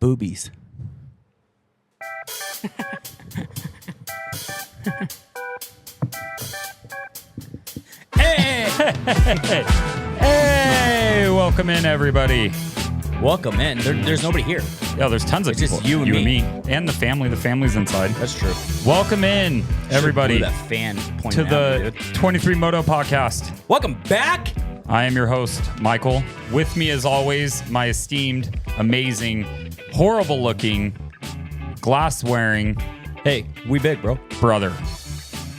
boobies. Hey, welcome in, everybody. Welcome in. There's nobody here. Yeah, there's tons of It's people. just you and me. And the family. The family's inside. That's true. Welcome in, everybody, That fan to pointing the at me, dude. 23 Moto podcast. Welcome back. I am your host, Michael. With me, as always, my esteemed, amazing, horrible-looking, glass-wearing Hey, we big, bro. brother,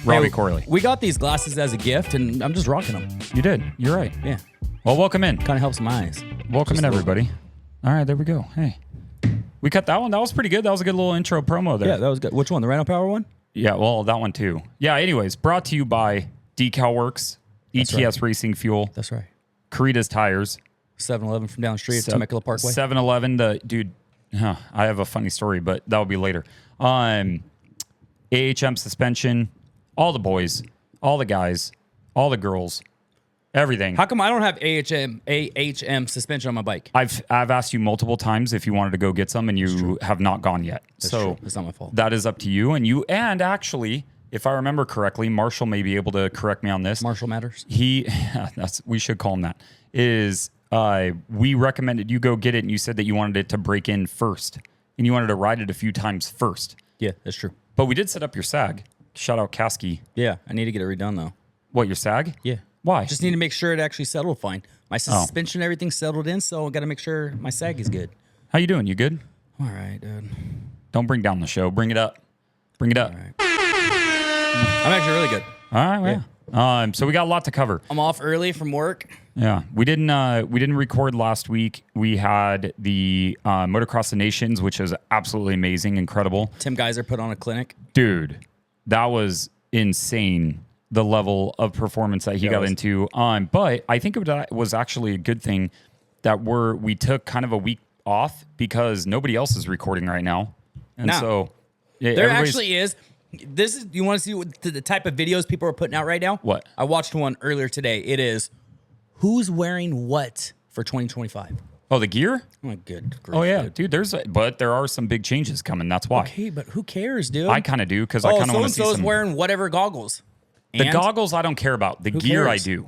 Robbie Hey, Corley. We got these glasses as a gift, and I'm just rocking them. You did. You're right. Yeah, Well, welcome in. kind of helps my eyes. Welcome Just in, a little everybody. All right, there we go. Hey. We cut that one. That was pretty good. That was a good little intro promo there. Yeah, that was good. Which one? The Rhino Power one? Yeah, well, that one too. Yeah, anyways, brought to you by Decal Works, That's ETS Racing Fuel, That's right. Caritas Tires, 7-Eleven from down the street, Temecula Parkway. 7-Eleven. I have a funny story, but that'll be later. AHM Suspension, all the boys, all the guys, all the girls, everything. How come I don't have AHM suspension on my bike? I've asked you multiple times if you wanted to go get some, and you have not gone yet. That's so true. It's not my fault. that is up to you. And actually, if I remember correctly, Marshall may be able to correct me on this. Marshall matters. We should call him that. We recommended you go get it, and you said that you wanted it to break in first, and you wanted to ride it a few times first. Yeah, that's true. But we did set up your sag. Shout out Kasky. Yeah, I need to get it redone though. What, your sag? Yeah. Why? Just need to make sure it actually settled fine. My suspension, everything's settled in, so I got to make sure my sag is good. How you doing? You good? All right, dude. Don't bring down the show. Bring it up. Bring it up. All right. I'm actually really good. All right. Well, yeah. So we got a lot to cover. I'm off early from work. Yeah, we didn't record last week. We had the Motocross of Nations, which was absolutely amazing, incredible. Tim Geiser put on a clinic. Dude, that was insane, the level of performance that he got into. But I think it was actually a good thing that we took kind of a week off because nobody else is recording right now. And so There actually is. You want to see what the type of videos people are putting out right now? What? I watched one earlier today. It is who's wearing what for 2025. Oh, the gear? Oh my good grief, Oh yeah, dude. dude. But there are some big changes coming. That's why. Okay, but who cares, dude? I kind of do because I kind of want to see so-and-so's some. wearing whatever goggles. The And? goggles I don't care about. The gear cares? I do.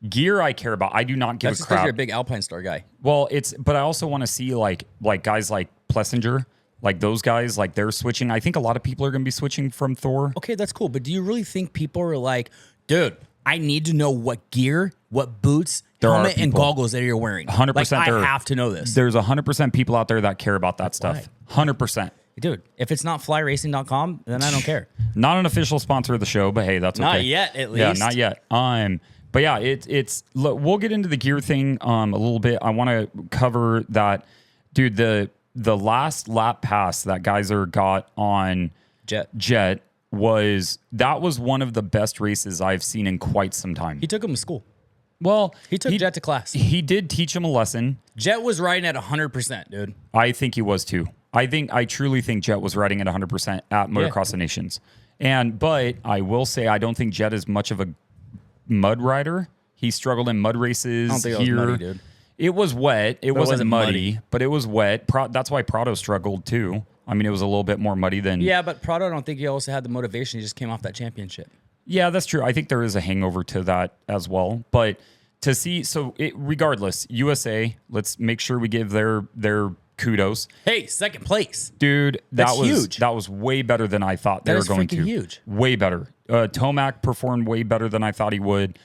Gear I care about. I do not give That's a just because crap. you're a big Alpine Star guy. Well, but I also want to see like guys like Plessinger, like those guys, like they're switching. I think a lot of people are going to be switching from Thor. Okay, that's cool. But do you really think people are like, dude, I need to know what gear, what boots, helmet, and goggles that you're wearing? 100%. Like, I have to know this. There's 100% people out there that care about that stuff. 100%. Dude, if it's not flyracing.com, then I don't care. Not an official sponsor of the show, but hey, that's okay. Not yet, at least. Yeah, not yet. But yeah, look, we'll get into the gear thing a little bit. I want to cover that, dude. The last lap pass that Geiser got on Jet was one of the best races I've seen in quite some time. He took him to school. Well, He took Jet to class. He did teach him a lesson. Jet was riding at 100%, dude. I think he was too. I truly think Jet was riding at 100% at Motocross of Nations. But I will say I don't think Jet is much of a mud rider. He struggled in mud races. I don't think here. it was muddy, dude. It was wet. It wasn't muddy, muddy. but it was wet. That's why Prado struggled too. I mean, it was a little bit more muddy than. Yeah, but Prado, I don't think he also had the motivation. He just came off that championship. Yeah, that's true. I think there is a hangover to that as well. But to see, regardless, USA, let's make sure we give their kudos. Hey, second place. Dude, That's huge. That was way better than I thought they That were is going freaking to. huge. Way better. Tomac performed way better than I thought he would.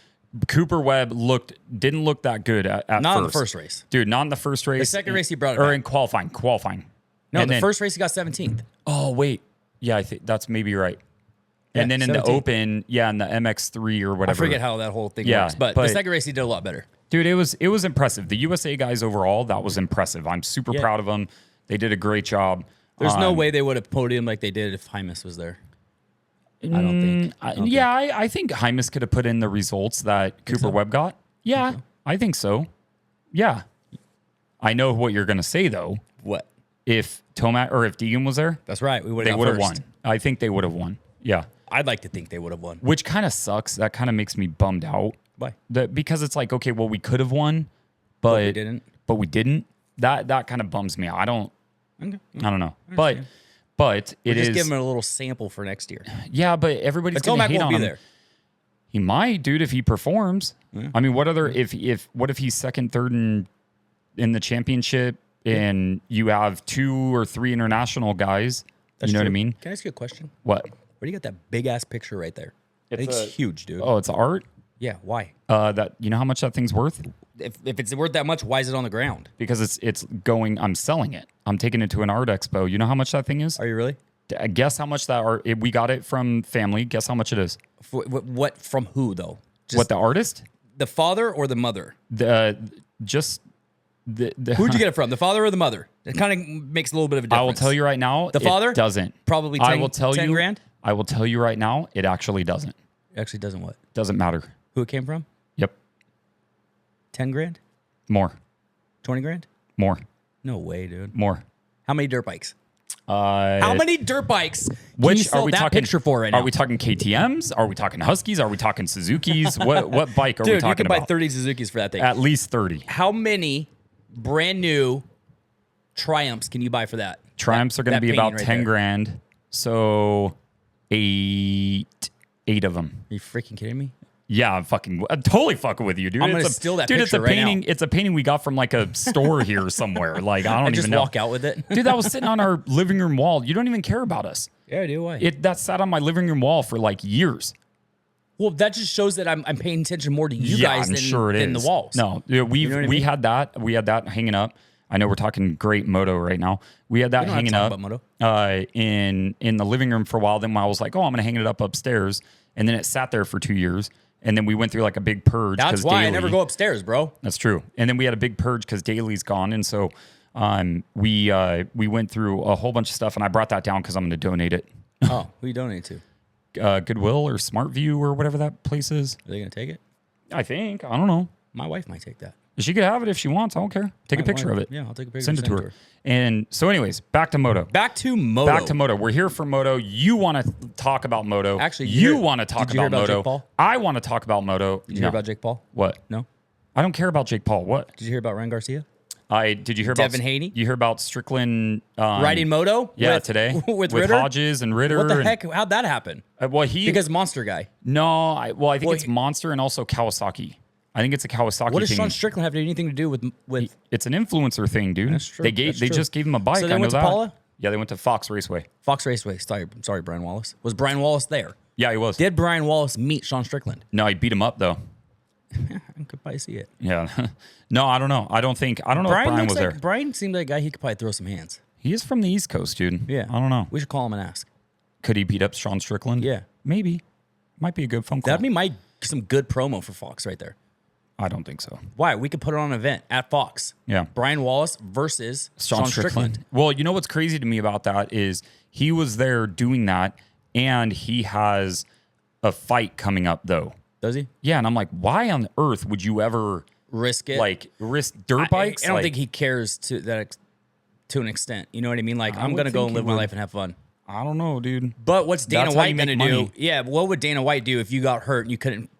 Cooper Webb didn't look that good at Not first. in the first race. Dude, not in the first race. The second race he brought it Or back. in qualifying. No, And the then- first race he got 17th. Oh, wait. Yeah, I think that's maybe right. And Yeah, then in 17th. the Open, in the MX3 or I whatever. forget how that whole thing Yeah, works. But the but- second race he did a lot better. Dude, it was impressive. The USA guys overall, that was impressive. I'm super proud of them. They did a great job. There's no way they would have podiumed like they did if Hymas was there. I don't think. I think Hymas could have put in the results that Cooper Webb got. Yeah, I think so. Yeah. I know what you're going to say, though. What? If Tomac or if Deegan was there, That's right. We would they have would have won. I think they would have won. Yeah. I'd like to think they would have won. Which kind of sucks. That kind of makes me bummed out. Why? Because it's like, okay, well, we could have won, but we didn't. But we didn't. That kind of bums me out. Okay. I don't know. But it is. Just give him a little sample for next year. Yeah, but everybody's going to hate on him. There. He might, dude, if he performs. Yeah. I mean, what if he's second, third in the championship and you have 2 or 3 international guys? That's you know true. What I mean? Can I ask you a question? What? Where do you get that big ass picture right there? It's huge, dude. Oh, it's art? Yeah, why? That you know how much that thing's worth? If it's worth that much, why is it on the ground? Because I'm selling it. I'm taking it to an art expo. You know how much that thing is? Are you really? Guess how much that art. We got it from family. Guess how much it is? What from who though? What, the artist? The father or the mother? Just the Who'd you get it from? The father or the mother? It kind of makes a little bit of a difference. I will tell you right now. The father doesn't. Probably 10, I will tell 10 you, grand? I will tell you right now, it actually doesn't. It actually doesn't what? Doesn't matter. Who it came from? Yep. 10 grand? More. 20 grand? More. No way, dude. More. How many dirt bikes? How many dirt bikes can you sell are we that talking, picture for right now? Are we talking KTMs? Are we talking Huskies? Are we talking Suzuki's? what bike are we talking about? Dude, you can buy 30 Suzukis for that thing. At least 30. How many brand new Triumphs can you buy for that? Triumphs are going to be about 10 grand. So 8 of them. Are you freaking kidding me? Yeah, I'm totally fucking with you, dude. I'm gonna steal that picture it's a painting. It's a painting we got from like a store here somewhere. Like I don't even know. Just walk out with it, dude. That was sitting on our living room wall. You don't even care about us. Yeah, I do. Why? That sat on my living room wall for like years. Well, that just shows that I'm paying attention more to you guys than the walls. No, we had that. We had that hanging up. I know we're talking great Moto right now. We had that hanging up in the living room for a while. Then I was like, oh, I'm gonna hang it up upstairs, and then it sat there for 2 years. And then we went through like a big purge. That's why I never go upstairs, bro. That's true. And then we had a big purge because Daly's gone. And so we went through a whole bunch of stuff. And I brought that down because I'm going to donate it. Oh, who you donate to? Goodwill or SmartView or whatever that place is. Are they going to take it? I think. I don't know. My wife might take that. She could have it if she wants. I don't care. Take a picture of it. Yeah, I'll take a picture. Send it to her. And so anyways, back to Moto. Back to Moto. We're here for Moto. You want to talk about Moto. Actually, you want to talk about Moto. Jake Paul? I want to talk about Moto. Did you hear about Jake Paul? What? No. I don't care about Jake Paul. What? Did you hear about Ryan Garcia? Did you hear Devin Haney? You hear about Strickland riding Moto? Yeah, today with Hodges and Ritter. What the heck? How'd that happen? Because Monster guy. No, I think it's Monster and also Kawasaki. I think it's a Kawasaki. What does thing. Sean Strickland have anything to do with? It's an influencer thing, dude. That's true. They just gave him a bike. So they went to Paula? Yeah, they went to Fox Raceway. Fox Raceway. Sorry, Brian Wallace. Was Brian Wallace there? Yeah, he was. Did Brian Wallace meet Sean Strickland? No, he beat him up though. I could probably see it. Yeah. No, I don't know. I don't know if Brian was there. Brian seemed like a guy he could probably throw some hands. He is from the East Coast, dude. Yeah. I don't know. We should call him and ask. Could he beat up Sean Strickland? Yeah. Maybe. Might be a good phone call. That'd be some good promo for Fox right there. I don't think so. Why? We could put it on an event at Fox. Yeah. Brian Wallace versus Sean Strickland. Well, you know what's crazy to me about that is he was there doing that, and he has a fight coming up, though. Does he? Yeah, and I'm like, why on earth would you ever risk it? Like, risk dirt bikes? I don't think he cares to an extent. You know what I mean? Like, I'm going to go and live my life and have fun. I don't know, dude. But what's Dana White going to do? Yeah, what would Dana White do if you got hurt and you couldn't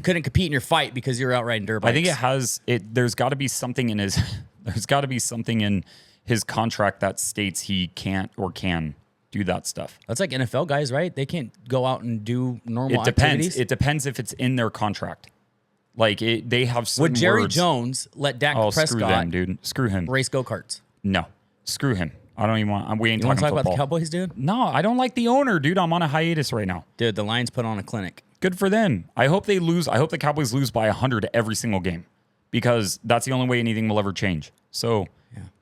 compete in your fight because you're out riding dirt bikes? I think there's got to be something in his contract that states he can't or can do that stuff. That's like NFL guys, right? They can't go out and do normal activities. It depends if it's in their contract. Like they have some Would Jerry words. Jones let Dak Prescott screw them, dude. Screw him. Race go-karts? No. Screw him. I don't even want. We ain't talking football. About the Cowboys, dude? No, I don't like the owner, dude. I'm on a hiatus right now. Dude, the Lions put on a clinic. Good for them. I hope they lose. I hope the Cowboys lose by 100 every single game, because that's the only way anything will ever change. So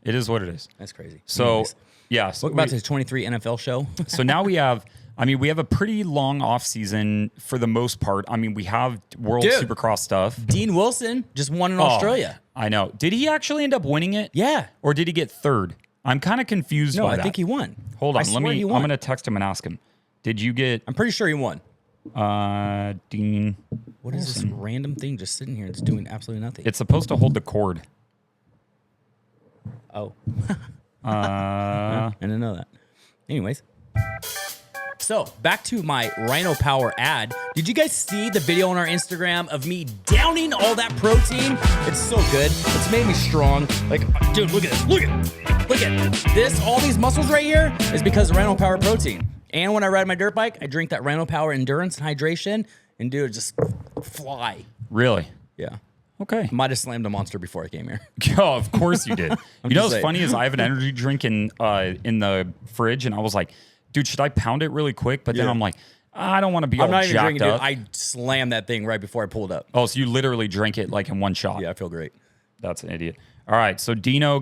it is what it is. That's crazy. So anyways, so welcome back to the 23 NFL show. So now we have a pretty long off season for the most part. I mean, we have World Supercross stuff. Dean Wilson just won in Australia. I know. Did he actually end up winning it? Yeah. Or did he get third? I'm kind of confused by that. No, I think he won. Hold on. I'm going to text him and ask him. Did you get... I'm pretty sure he won. Dean What is this random thing just sitting here? It's doing absolutely nothing. It's supposed to hold the cord. Oh. I didn't know that. Anyways. So, back to my Rhino Power ad. Did you guys see the video on our Instagram of me downing all that protein? It's so good. It's made me strong. Like, dude, look at this. Look at it. Look at this. All these muscles right here is because of Rhino Power protein. And when I ride my dirt bike, I drink that Rhino Power endurance and hydration, and dude, just fly. Really? Yeah. Okay. Might have slammed a monster before I came here. Oh, of course you did. You know what's saying. funny is I have an energy drink in the fridge, and I was like, dude, should I pound it really quick? But then Yeah. I'm like, I don't want to be all I'm not even jacked drinking, dude. up. I slammed that thing right before I pulled up. Oh, so you literally drank it like in one shot. Yeah, I feel great. That's an idiot. All right, so Dino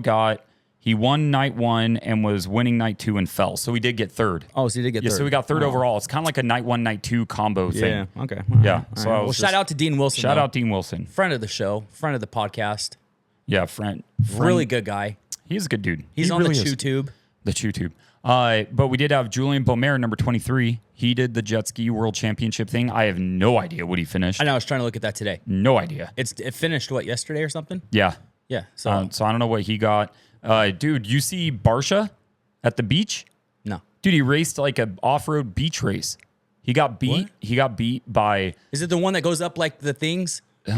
he won night 1 and was winning night 2 and fell. So we did get third. Oh, so you did get Yeah, third. so we got third overall. It's kind of like a night 1, night 2 combo thing. Yeah, okay. Yeah. All So right. I Well, was shout out to Dean Wilson. Shout though. out Dean Wilson. Friend of the show, friend of the podcast. Yeah, friend. Really good guy. He's a good dude. He's He on really the is. Chew Tube. The Chew Tube. But we did have Julian Beaumer, number 23. He did the jet ski world championship thing. I have no idea what he finished. I know. I was trying to look at that today. No idea. It finished what, yesterday or something? Yeah. Yeah. So So I don't know what he got. Dude, you see Barsha at the beach? no. Dude, he raced like a off-road beach race. He got beat. What? He got beat by Is it the one that goes up like the things? I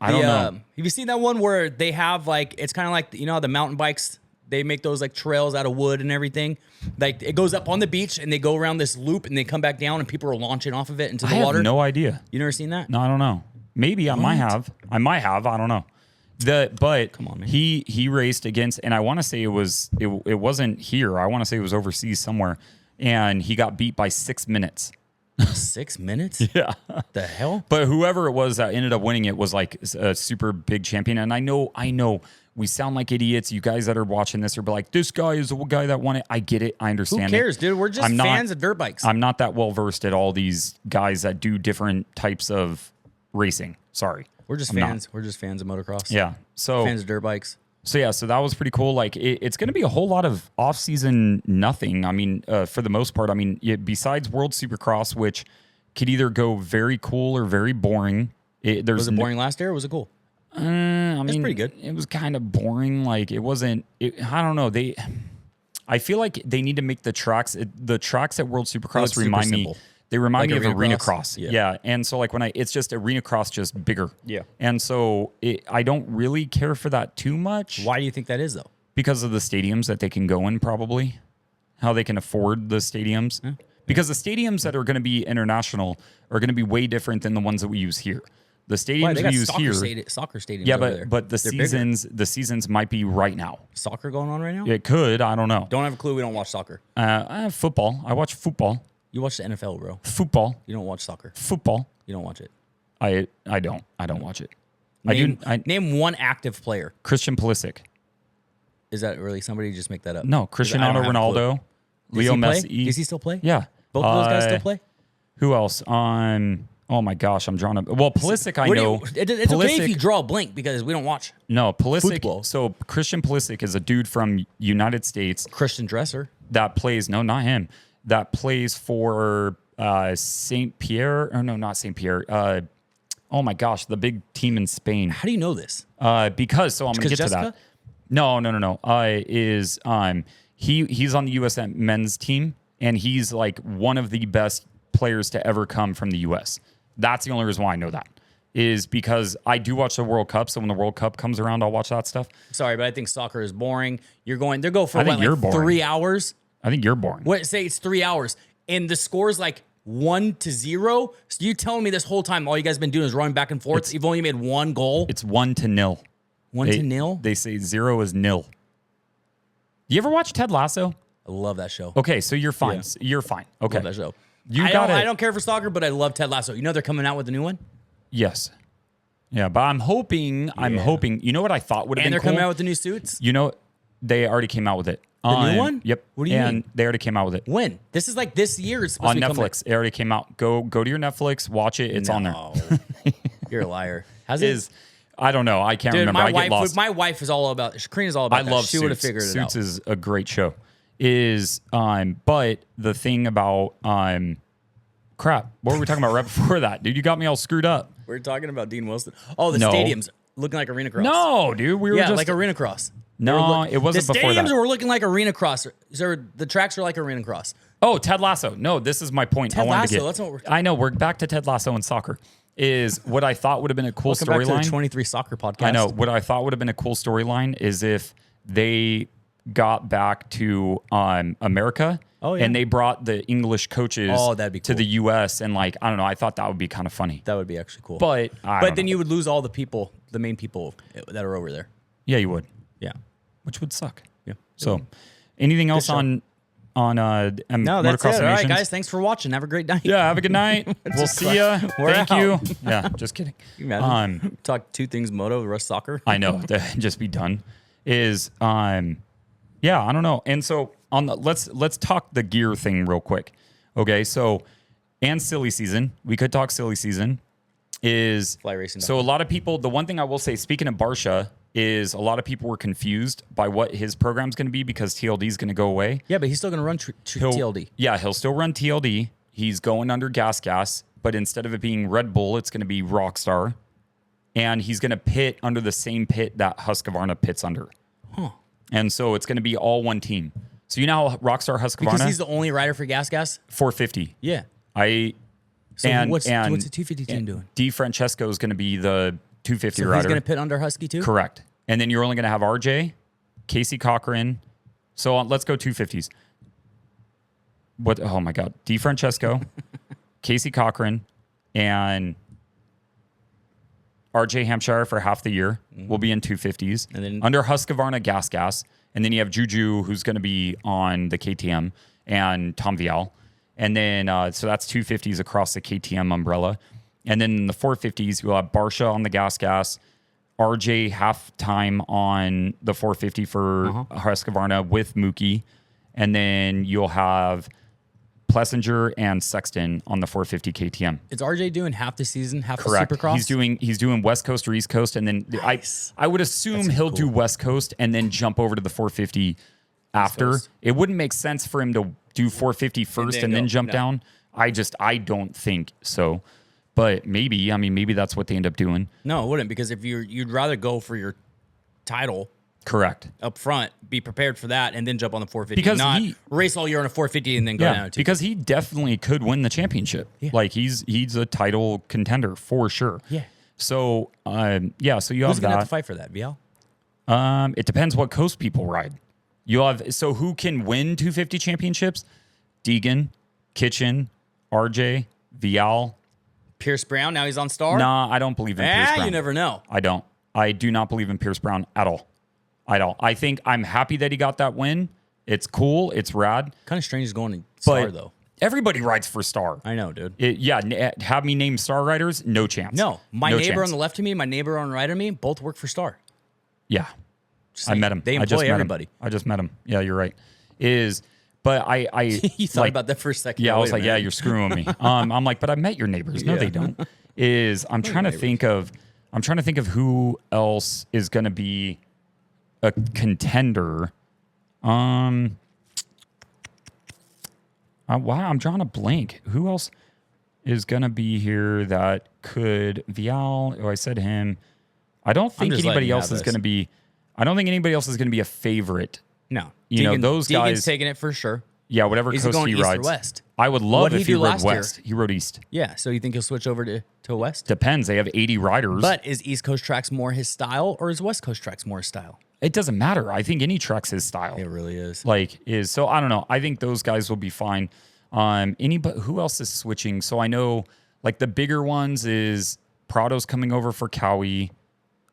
don't know. Have you seen that one where they have like, it's kind of like, you know, how the mountain bikes, they make those like trails out of wood and everything. Like it goes up on the beach and they go around this loop and they come back down and people are launching off of it into the I water. have no idea. You never seen that? No, I don't know. Maybe I might have. I don't know. Come on, man. He raced against, and I want to say it wasn't here. I want to say it was overseas somewhere, and he got beat by 6 minutes. 6 minutes? Yeah. The hell? But whoever it was that ended up winning it was like a super big champion. And I know we sound like idiots. You guys that are watching this are like, this guy is the guy that won it. I get it. I Who understand cares, it. dude? We're just fans of dirt bikes. I'm not that well versed at all these guys that do different types of racing. Sorry. We're just I'm not. fans. We're just fans of motocross. Yeah. So Fans of dirt bikes. So that was pretty cool. Like it's going to be a whole lot of off-season nothing. I mean, for the most part, I mean, besides World Supercross, which could either go very cool or very boring. Was it boring last year or was it cool? I mean, pretty good. It was kind of boring. Like it wasn't. I don't know. I feel like they need to make the tracks. The tracks at World Supercross super remind me. simple. They remind Like me of arena arena cross? cross. Yeah. And so like it's just arena cross, just bigger. Yeah. And so I don't really care for that too much. Why do you think that is though? Because of the stadiums that they can go in, probably. How they can afford the stadiums. Yeah. Because the stadiums that are going to be international are going to be way different than the ones that we use here. The stadiums we use here. Soccer stadiums. Yeah, over there. but the They're seasons might be right now. Soccer going on right now? It could. I don't know. Don't have a clue. We don't watch soccer. I have football. I watch football. You watch the NFL, bro. Football. You don't watch soccer. Football. You don't watch it. I don't watch it. Name one active player. Christian Pulisic. Is that really somebody? Just make that up. No, Cristiano Ronaldo. Leo Messi. Does he still play? Yeah. Both of those guys still play? Who else? Oh my gosh, I'm drawing a. Well, Pulisic, I know. It's okay if you draw a blank because we don't watch. No, Pulisic. Football. So Christian Pulisic is a dude from United States Christian Dresser. that plays. No, not him. That plays for Saint Pierre. Or no, not Saint Pierre. Oh my gosh, the big team in Spain. How do you know this? Because I'm gonna get Jessica? to that. No. He's on the U.S. men's team, and he's like one of the best players to ever come from the U.S. That's the only reason why I know that, is because I do watch the World Cup. So when the World Cup comes around, I'll watch that stuff. Sorry, but I think soccer is boring. They're going for I think what, you're like boring. 3 hours? I think you're boring. What, say it's 3 hours and the score's like 1-0. So you telling me this whole time all you guys been doing is running back and forth? You've only made one goal? It's 1-0. 1-0? They say 0 is nil. You ever watch Ted Lasso? I love that show. Okay, so you're fine. Yeah. You're fine. Okay. Love that show. I I don't care for soccer, but I love Ted Lasso. You know they're coming out with a new one? Yes. Yeah, but I'm hoping. You know what I thought would have And been they're cool? coming out with the new suits? You know, they already came out with it. The new one? Yep. What do you mean? They already came out with it. When? This is like this year. It's supposed On to be Netflix. It already came out. Go to your Netflix, watch it. It's on there. You're a liar. Has it? I don't know. I can't Dude, remember. I get lost. my wife is all about. Karina's all about. I that. love She Suits. would have figured it out. Suits is a great show. But the thing about crap. What were we talking about right before that, dude? You got me all screwed up. We're talking about Dean Wilson. Oh, the No. stadiums looking like arena cross. No, dude. We were just like arena cross. No, it wasn't the before that. stadiums were looking like arena cross. The tracks are like arena cross. Oh, Ted Lasso. No, this is my point. Ted I wanted Lasso, to get. that's what we're- I know. We're back to Ted Lasso and soccer. Is what I thought would have been a cool Welcome back to the storyline. 23 Soccer Podcast. I know. What I thought would have been a cool storyline is if they got back to America. Oh, yeah. And they brought the English coaches that'd be to cool. the US. And like, I don't know, I thought that would be kind of funny. That would be actually cool. But then you would lose all the people, the main people that are over there. Yeah, you would. Yeah. Which would suck. Yeah. So anything else on No, that's Motocross it. All right, Nations? guys. Thanks for watching. Have a great night. Yeah, have a good night. We'll see ya. We're Thank out. you. Yeah, just kidding. You imagine? Talk two things: moto, the rest soccer. I know. Just be done. Yeah, I don't know. And so let's talk the gear thing real quick. Okay, so and silly season. We could talk silly season. Fly racing. So a lot of people. The one thing I will say, speaking of Barsha, is a lot of people were confused by what his program's going to be because TLD is going to go away. Yeah, but he's still going to run TLD. Yeah, he'll still run TLD. He's going under gas, but instead of it being Red Bull, it's going to be Rockstar. And he's going to pit under the same pit that Husqvarna pits under. Huh. And so it's going to be all one team. So you know how Rockstar Husqvarna... Because he's the only rider for gas? 450. Yeah. So what's the 250 team doing? Di Francesco is going to be the 250 So rider. he's going to pit under Husky too? Correct. And then you're only going to have RJ, Casey Cochran. So let's go 250s. What? Oh my God. Di Francesco, Casey Cochran, and RJ Hampshire for half the year will be in 250s. And then under Husqvarna gas. And then you have Juju, who's going to be on the KTM, and Tom Vial. And then, so that's 250s across the KTM umbrella. And then in the 450s, you'll have Barsha on the gas, RJ half time on the 450 for Husqvarna with Mookie. And then you'll have Plessinger and Sexton on the 450 KTM. Is RJ doing half the season, half Correct. the Supercross? He's doing West Coast or East Coast, and then Nice. I would assume he'll do West Coast and then jump over to the 450 after. Coast. It wouldn't make sense for him to do 450 first and then jump down. I don't think so. But maybe that's what they end up doing. No, it wouldn't, because if you'd rather go for your title Correct. up front, be prepared for that, and then jump on the 450. Because not he- race all year on a 450 and then go down to because he definitely could win the championship. Yeah. Like he's a title contender for sure. Yeah. So so you Who's have going to have to that. fight for that, Vial? It depends what coast people ride. Who can win 250 championships? Deegan, Kitchen, RJ, Vial. Pierce Brown, now he's on Star? Nah, I don't believe in Pierce Brown. You never know. I don't. I do not believe in Pierce Brown at all. I think I'm happy that he got that win. It's cool. It's rad. Kind of strange he's going to Star, But though. everybody rides for Star. I know, dude. Have me name Star riders? No chance. No, my No neighbor chance. on the left of me, my neighbor on the right of me, both work for Star. Yeah. Just I saying. met him. They I just employ met him. everybody. I just met him. Yeah, you're right. But I You thought about that for a second. Yeah, I Wait was a like, yeah, minute. you're screwing me. I'm like, but I met your neighbors. No, Yeah. they don't. I'm trying to think of who else is going to be a contender. Wow, I'm drawing a blank. Who else is going to be here that could Vial? Oh, I said him. I don't think just anybody letting you else have is this. going to be. I don't think anybody else is going to be a favorite. No. You know, those Deegan's guys- taking it for sure. Yeah, whatever Is he coast going he east or rides. west? I would love What did if he he do rode last year? west. He rode east. Yeah, so you think he'll switch over to west? Depends. They have 80 riders. But is East Coast tracks more his style, or is West Coast tracks more his style? it doesn't matter. I think any track's his style. It really is. So I don't know. I think those guys will be fine. Anybody who else is switching? So I know like the bigger ones is Prado's coming over for Cowie.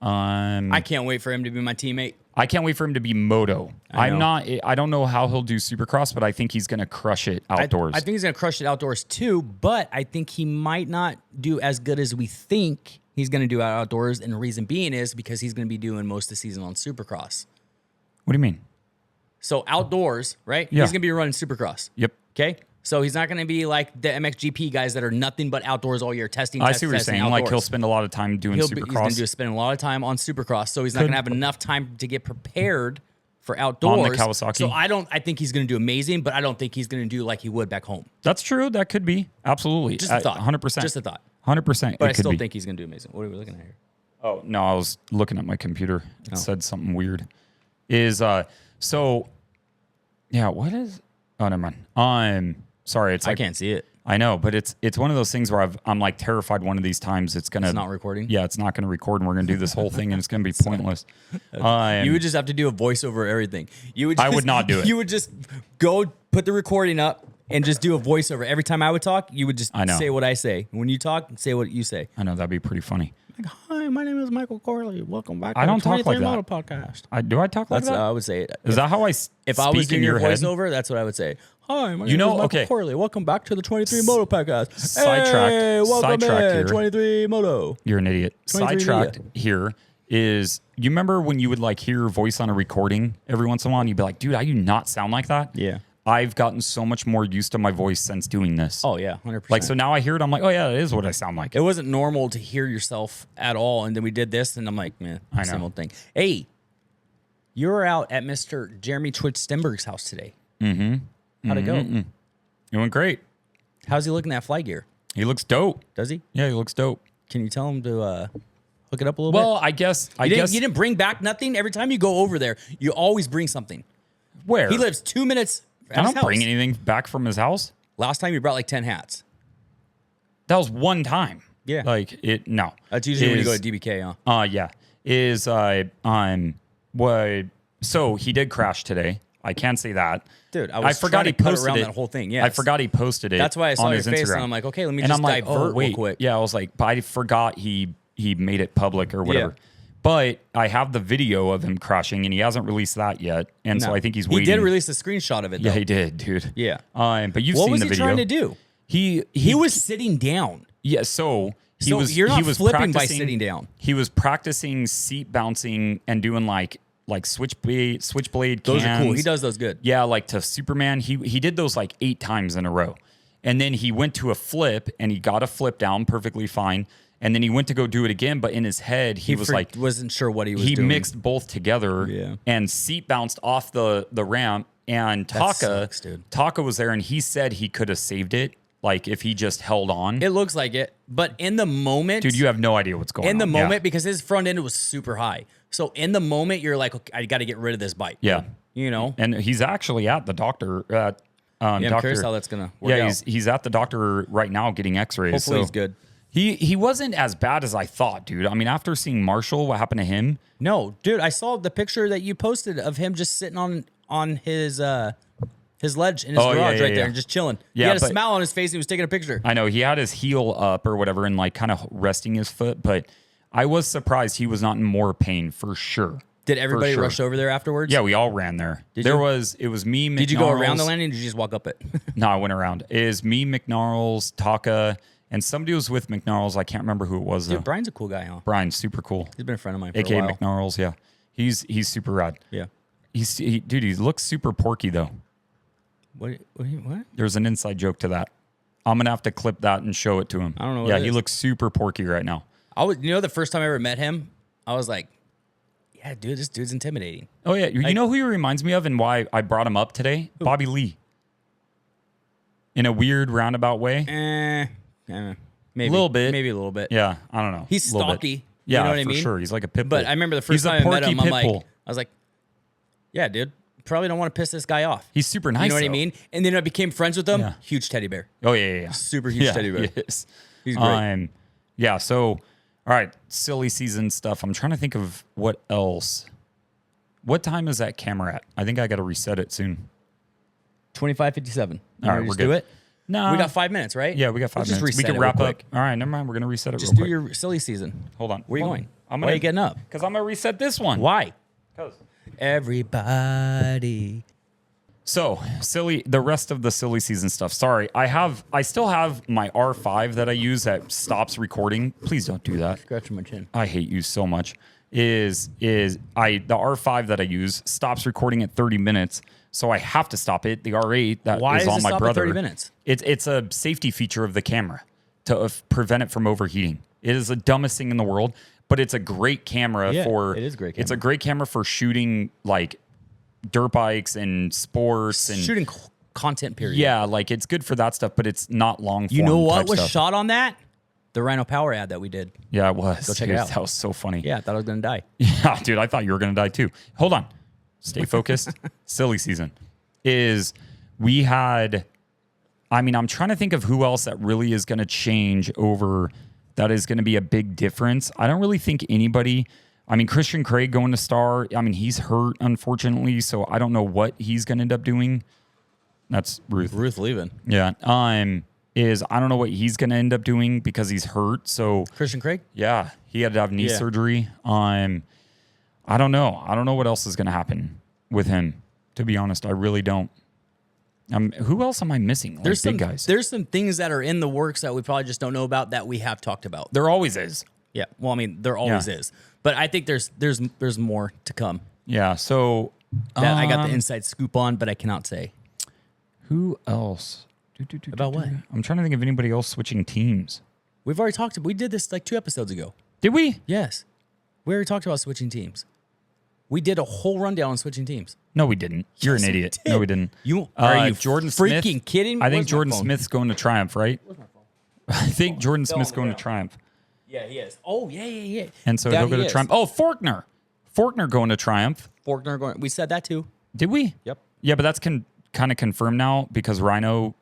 I can't wait for him to be my teammate. I can't wait for him to be Moto. I don't know how he'll do Supercross, but I think he's going to crush it outdoors. I think he's going to crush it outdoors too, but I think he might not do as good as we think he's going to do outdoors. And the reason being is because he's going to be doing most of the season on Supercross. What do you mean? So outdoors, right? Yeah. He's going to be running Supercross. Yep. Okay. So he's not going to be like the MXGP guys that are nothing but outdoors all year testing. I see what you're saying. Like he'll spend a lot of time doing He's Supercross. going to spend a lot of time on Supercross, so he's not going to have enough time to get prepared for outdoors. On the Kawasaki. So I think he's going to do amazing, but I don't think he's going to do like he would back home. That's true. That could be. Absolutely. Just a thought. 100%. Just a thought. 100%. But I still think he's going to do amazing. What are we looking at here? Oh, no, I was looking at my computer. It said something weird. So, yeah, what is... Oh, never mind. Sorry, it's I like... can't see it. I know, but it's one of those things where I'm like terrified one of these times it's not recording. Yeah, it's not gonna record, and we're gonna do this whole thing, and it's gonna be pointless. You would just have to do a voice over everything. I would not do it. You would just go put the recording up and just do a voiceover. Every time I would talk, you would just say what I say. When you talk, say what you say. I know, that'd be pretty funny. Like, hi, my name is Michael Corley. Welcome back to I the don't talk like 23 that. Moto podcast. Do I talk like That's that? how I would say it. Is that how I if I was speak doing in your your head? voiceover, that's what I would say. Hi, my name is Michael Corley. Welcome back to the 23 Moto podcast. Welcome in, 23 Moto. You're an idiot. 23 Sidetracked here is, you remember when you would like hear your voice on a recording every once in a while and you'd be like, dude, I do not sound like that? Yeah. I've gotten so much more used to my voice since doing this. Oh, yeah, 100%. Like, so now I hear it, I'm like, oh, yeah, that is what I sound like. It wasn't normal to hear yourself at all. And then we did this, and I'm like, man, same old thing. Hey, you were out at Mr. Jeremy Twitch Stenberg's house today. Mm-hmm. How'd it go? It went great. How's he looking at fly gear? He looks dope. Does he? Yeah, he looks dope. Can you tell him to hook it up a little bit? Well, I guess. You didn't bring back nothing? Every time you go over there, you always bring something. Where? He lives 2 minutes I don't bring anything back from his house. Last time you brought like 10 hats. That was one time. Yeah. Like it. No. That's usually when you go to DBK, huh? Yeah. What? So he did crash today. I can't say that. Dude, I forgot he posted around that whole thing. Yeah. I forgot he posted it. That's why I saw on your his face Instagram. and I'm like, okay, let me just divert real quick. Yeah, I was like, but I forgot he made it public or whatever. Yeah. But I have the video of him crashing, and he hasn't released that yet. And so I think he's waiting. He did release a screenshot of it, though. Yeah, he did, dude. Yeah. But you've what seen was the he video. trying to do? He was sitting down. Yeah, so You're not he was flipping by practicing- sitting down. He was practicing seat bouncing and doing like switchblade Those cans. are cool. He does those good. Yeah, like to Superman. He did those like 8 times in a row. And then he went to a flip and he got a flip down perfectly fine. And then he went to go do it again, but in his head, he was like, wasn't sure what he was doing. He mixed both together, Yeah. and seat bounced off the ramp. And Taka sucks, dude. Taka was there, and he said he could have saved it, like if he just held on. It looks like it, but in the moment, Dude, you have no idea what's going on. in the Yeah. moment, because his front end was super high. So in the moment, you're like, okay, I got to get rid of this bike. Yeah. You know? And he's actually at the doctor. Yeah, I'm curious how that's going to work out. He's at the doctor right now getting x-rays. Hopefully he's good. He wasn't as bad as I thought, dude. I mean, after seeing Marshall, what happened to him? No, dude, I saw the picture that you posted of him just sitting on his ledge in his garage right there and just chilling. Yeah, he had a but- smile on his face and he was taking a picture. I know he had his heel up or whatever and like kind of resting his foot, but I was surprised he was not in more pain for sure. Did everybody For sure. rush over there afterwards? Yeah, we all ran there. Did It you? was me, McNarls. Did you go around the landing or did you just walk up it? No, I went around. It is me, McNarls, Taka, and somebody was with McNarls. I can't remember who it was though. Dude, Brian's a cool guy, huh? Brian's super cool. He's been a friend of mine for AKA a while. McNarls, yeah. He's super rad. Yeah. Dude, he looks super porky though. What? There's an inside joke to that. I'm gonna have to clip that and show it to him. I don't know what Yeah, it he is. looks super porky right now. The first time I ever met him, I was like, yeah, dude, this dude's intimidating. Oh yeah, you know who he reminds me of and why I brought him up today? Who? Bobby Lee. In a weird roundabout way. Maybe. Little bit. Maybe a little bit. Yeah, I don't know. He's A little bit. stocky. Yeah, you know what I for mean? sure. He's like a pit bull. But I remember the first He's a time I met porky him, I pit bull. was like, yeah, dude, probably don't want to piss this guy off. He's super nice. You know what I though. mean? And then I became friends with him. Yeah. Huge teddy bear. Oh yeah. Super huge teddy bear. He is. He's great. Yeah. So, all right, silly season stuff. I'm trying to think of what else. What time is that camera at? I think I got to reset it soon. 25:57. All right, we're just good. do it. No, We got 5 minutes, right? Yeah, we got 5 Let's just minutes. We reset can it wrap real up. quick. All right, never mind. We're gonna reset it. Just real do quick. your silly season. Hold on. Where you going? I'm Why gonna are you getting up? Because I'm gonna reset this one. Why? 'Cause- Everybody. So the rest of the silly season stuff. Sorry, I still have my R5 that I use that stops recording. Please don't do that. Scratching my chin. I hate you so much. The R5 that I use stops recording at 30 minutes, so I have to stop it. The R8 that Why is does on it my stop at brother. 30 minutes? It's a safety feature of the camera to prevent it from overheating. It is the dumbest thing in the world, but it's a great camera Yeah, for. it is a great It's a camera. great camera for shooting like dirt bikes and sports and Shooting content, period. yeah, like it's good for that stuff, but it's not long. You know what type was stuff. shot on that? The Rhino Power ad that we did. Yeah, it was. Go check Dude, it out. That was so funny. Yeah, I thought I was going to die. Yeah, dude, I thought you were gonna die too. Hold on, stay focused. Silly season is we had I mean, I'm trying to think of who else that really is going to change over. That is going to be a big difference. I don't really think anybody. I mean, Christian Craig going to Star. I mean, he's hurt, unfortunately, so I don't know what he's going to end up doing. That's Ruth. Ruth leaving. Yeah. I don't know what he's going to end up doing because he's hurt. So Christian Craig? Yeah, he had to have knee surgery. I don't know. I don't know what else is going to happen with him. To be honest, I really don't. Who else am I missing? Like There's big some guys. There's some things that are in the works that we probably just don't know about that we have talked about. There always is. Yeah. Well, I mean, there always is. But I think there's more to come. Yeah. So That I got the inside scoop on, but I cannot say. Who else? About what? I'm trying to think of anybody else switching teams. We've already talked about. We did this like 2 episodes ago. Did we? Yes. We already talked about switching teams. We did a whole rundown on switching teams. No, we didn't. You're an idiot. No, we didn't. Are you Jordan freaking Smith, kidding me? I think Where's my Jordan phone? Smith's going to Triumph, right? I think Jordan Smith's going to Triumph. Yeah, he is. Oh, yeah. And so That he'll go he to is. Triumph. Oh, Faulkner. Faulkner going to Triumph. Faulkner going. We said that too. Did we? Yep. Yeah, but that's kind of confirmed now because Rhino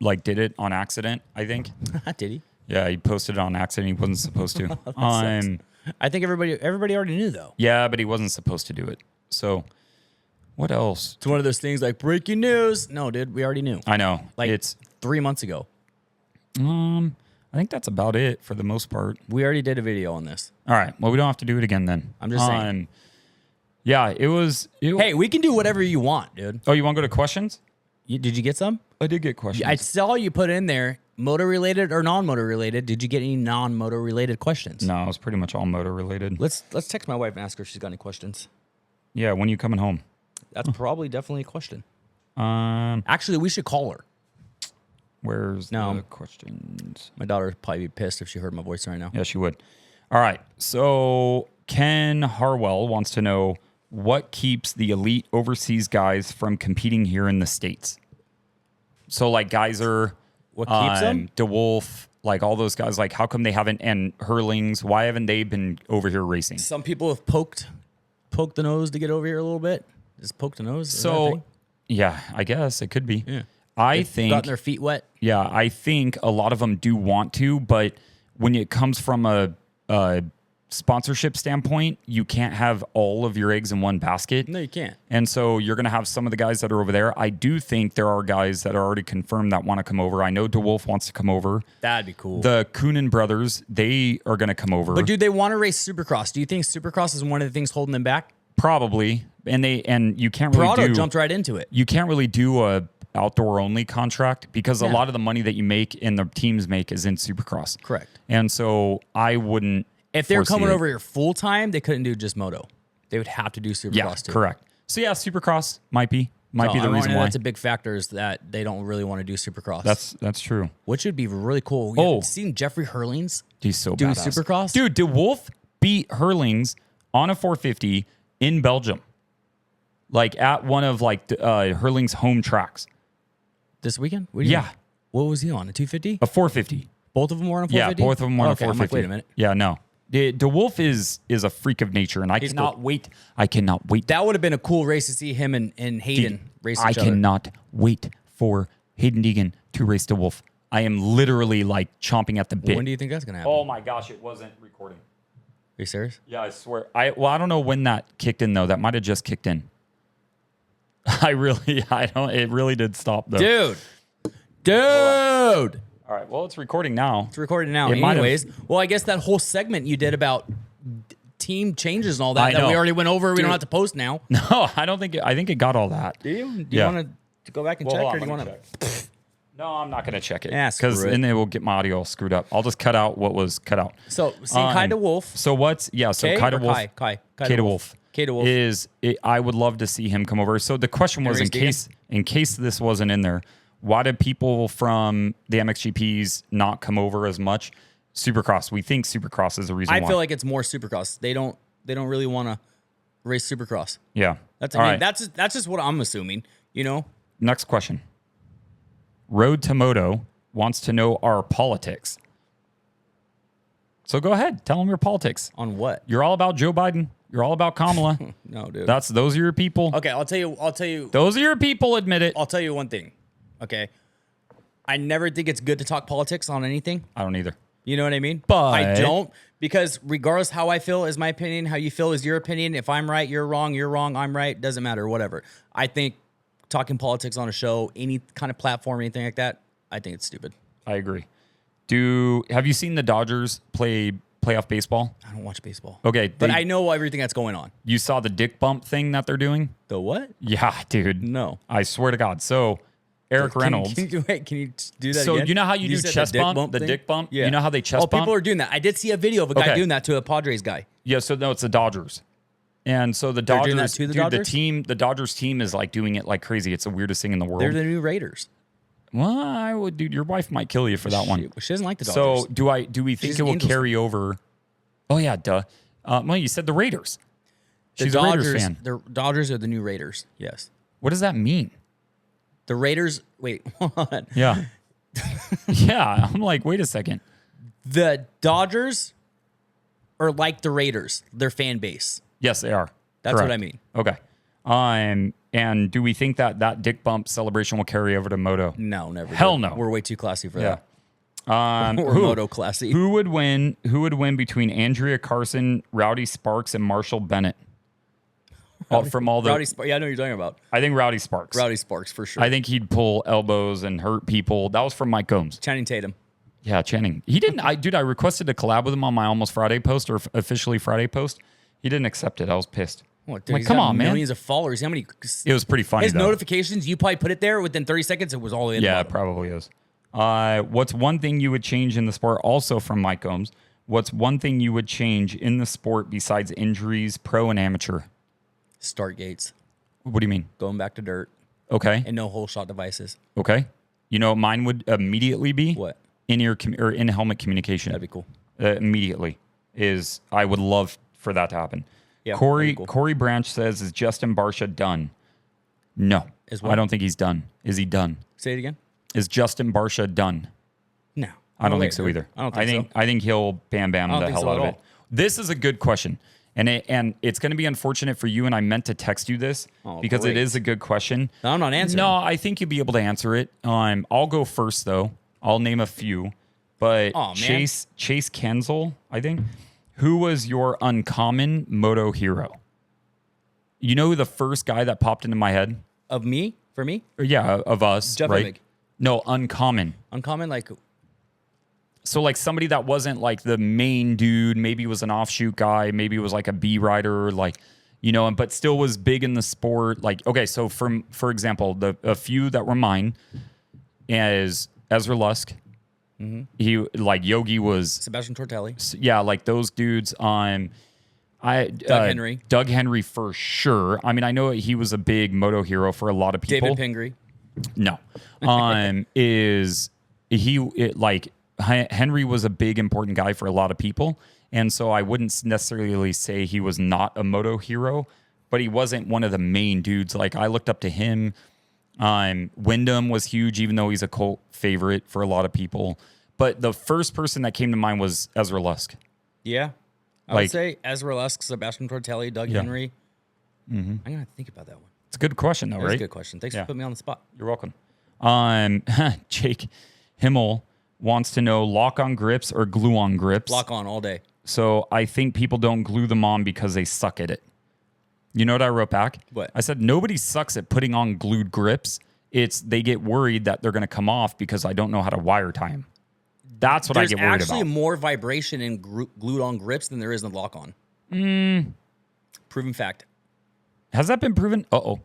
did it on accident, I think. Did he? Yeah, he posted it on accident. He wasn't supposed to. I think everybody already knew though. Yeah, but he wasn't supposed to do it. So what else? It's one of those things like breaking news. No, dude, we already knew. I know. Like It's 3 months ago. I think that's about it for the most part. We already did a video on this. All right. Well, we don't have to do it again then. I'm just saying. Yeah, it was. Hey, we can do whatever you want, dude. Oh, you want to go to questions? Did you get some? I did get questions. I saw you put in there moto related or non-moto related. Did you get any non-moto related questions? No, it was pretty much all motor related. Let's text my wife and ask her if she's got any questions. Yeah, when you coming home? That's probably definitely a question. Um, Actually, we should call her. Where's No. the questions? My daughter would probably be pissed if she heard my voice right now. Yeah, she would. All right. So Ken Harwell wants to know what keeps the elite overseas guys from competing here in the States. So like Geyser, What keeps them? DeWolf, like all those guys, like how come they haven't, and Hurlings, why haven't they been over here racing? Some people have poked the nose to get over here a little bit. Just poked the nose. Is that a So thing? yeah, I guess it could be. Yeah. I They've think gotten their feet wet. Yeah, I think a lot of them do want to, but when it comes from a sponsorship standpoint, you can't have all of your eggs in one basket. No, you can't. And so you're going to have some of the guys that are over there. I do think there are guys that are already confirmed that want to come over. I know DeWolf wants to come over. That'd be cool. The Coonan brothers, they are going to come over. But do they want to race Supercross? Do you think Supercross is one of the things holding them back? Probably. And you can't really Prado jumped right into it. You can't really do a outdoor only contract because a lot of the money that you make and the teams make is in Supercross. Correct. And so I wouldn't. If they were foresee coming it. over here full time, they couldn't do just Moto. They would have to do Supercross Yeah, too. correct. So yeah, Supercross might be the reason why. That's a big factor is that they don't really want to do Supercross. That's true. Which would be really cool. Oh. Seen Jeffrey Hurlings He's so do badass. Supercross? Dude, DeWolf beat Hurlings on a 450 in Belgium. Like at one of Hurlings' home tracks. This weekend? What do you Yeah. mean? What was he on? A 250? A 450. Both of them were on a Yeah, 450? both of them were on a Okay, I'm 450. like, wait a minute. Yeah, no. DeWolf is a freak of nature, and I cannot wait. I cannot wait. That would have been a cool race to see him and Hayden race I each other. cannot wait for Hayden Deegan to race DeWolf. I am literally like chomping at the bit. When do you think that's going to happen? Oh my gosh, it wasn't recording. Are you serious? Yeah, I swear. I don't know when that kicked in though. That might have just kicked in. I don't. It really did stop though. Dude. All right. Well, it's recording now. It's recorded now. It might have- Anyways, well, I guess that whole segment you did about team changes and all I that know. we already went over, we Dude. don't have to post now. No, I don't think. I think it got all that. Do you? Do you Yeah. want to go back and Well, check, hold or on, do you let want me to? check. No, I'm not going to check it Yeah, screw because it. then it will get my audio all screwed up. I'll just cut out what was cut out. So, see, Kai DeWolf. So what's So Kay Kai or DeWolf. Kai DeWolf. Kai DeWolf. Is I would love to see him come over. So the question was race Deegan? in case this wasn't in there, why did people from the MXGPs not come over as much? Supercross. We think Supercross is the reason why. I feel like it's more Supercross. They don't really want to race Supercross. Yeah. That's All right. that's just what I'm assuming, you know? Next question. Road to Moto wants to know our politics. So go ahead. Tell them your politics. On what? You're all about Joe Biden. You're all about Kamala. No, dude. Those are your people. Okay, I'll tell you Those are your people, admit it. I'll tell you one thing. Okay. I never think it's good to talk politics on anything. I don't either. You know what I mean? But I don't, because regardless how I feel is my opinion, how you feel is your opinion. If I'm right, you're wrong, I'm right. Doesn't matter, whatever. I think talking politics on a show, any kind of platform, anything like that, I think it's stupid. I agree. Have you seen the Dodgers play playoff baseball? I don't watch baseball. Okay. But I know everything that's going on. You saw the dick bump thing that they're doing? The what? Yeah, dude. No. I swear to God. So Eric Reynolds. Can you do that So again? you know how you do said chest bump? The thing? dick bump? Yeah. You know how they chest bump? People are doing that. I did see a video of a guy Okay. doing that to a Padres guy. Yeah, so no, it's the Dodgers. And so the They're Dodgers, doing that to the Dodgers? the Dodgers team is like doing it like crazy. It's the weirdest thing in the world. They're the new Raiders. Well, dude, your wife might kill you for that one. She doesn't like the Dodgers. So do we think She's it will an Angels carry over? Oh yeah, duh. Well, you said the Raiders. She's the a Dodgers, Raiders fan. The Dodgers are the new Raiders. Yes. What does that mean? The Raiders. Wait, hold on. Yeah. Yeah. I'm like, wait a second. The Dodgers are like the Raiders. Their fan base. Yes, they are. That's Correct. what I mean. Okay. And do we think that dick bump celebration will carry over to Moto? No, never. Hell did. no. We're way too classy for Yeah. that. We're Moto classy. Who would win? Who would win between Andrea Carson, Rowdy Sparks, and Marshall Bennett? From all the, Rowdy Sparks. Yeah, I know what you're talking about. I think Rowdy Sparks. Rowdy Sparks for sure. I think he'd pull elbows and hurt people. That was from Mike Combs. Channing Tatum. Yeah, Channing. He didn't. I requested to collab with him on my Almost Friday post or officially Friday post. He didn't accept it. I was pissed. What, dude, Like, he's come got on, man. millions of followers. How many? It was pretty funny. His though. notifications. You probably put it there within 30 seconds. It was all in. Yeah, it probably is. What's one thing you would change in the sport? Also from Mike Combs. What's one thing you would change in the sport besides injuries, pro and amateur? Start gates. What do you mean? Going back to dirt Okay. and no whole shot devices. Okay. You know what mine would immediately be? What? In-ear or in-helmet communication. That'd be cool. Immediately I would love for that to happen. Yeah, that'd be cool. Corey Branch says, is Justin Barsha done? No. Is what? I don't think he's done. Is he done? Say it again. Is Justin Barsha done? No. I don't No think way, so dude. either. I don't think so. I think he'll bam I don't the think hell so out at of it. all. This is a good question. And it's going to be unfortunate for you, and I meant to text you this because great. it is a good question. No, I'm not answering. No, I think you'll be able to answer it. I'll go first, though. I'll name a few. But Aw, man. Chase Kenzel, I think. Who was your uncommon moto hero? You know who the first guy that popped into my head? Of me? For me? Or, yeah, of us, Jeff right? Emig. No, uncommon. Uncommon, like, So like somebody that wasn't like the main dude, maybe was an offshoot guy, maybe was like a B rider, like, you know, but still was big in the sport. Like, okay, so for example, a few that were mine is Ezra Lusk. Mm-hmm. He like Yogi was, Sebastian Tortelli. yeah, like those dudes. Doug Henry. Doug Henry for sure. I mean, I know he was a big moto hero for a lot of people. David Pingree. No, Henry was a big important guy for a lot of people, and so I wouldn't necessarily say he was not a moto hero, but he wasn't one of the main dudes. Like I looked up to him. Wyndham was huge, even though he's a cult favorite for a lot of people. But the first person that came to mind was Ezra Lusk. Yeah. I Like- would say Ezra Lusk, Sebastian Tortelli, Doug Yeah. Henry. I'm going to think about that one. It's a good question, though, That's right? a good question. Thanks Yeah. for putting me on the spot. You're welcome. Jake Himmel wants to know lock-on grips or glue-on grips. Lock on all day. So I think people don't glue them on because they suck at it. You know what I wrote back? What? I said, nobody sucks at putting on glued grips. It's they get worried that they're going to come off because I don't know how to wire tie them. That's what There's I get worried actually about. more vibration in glued on grips than there is in lock on. Proven fact. Has that been proven? Uh-oh.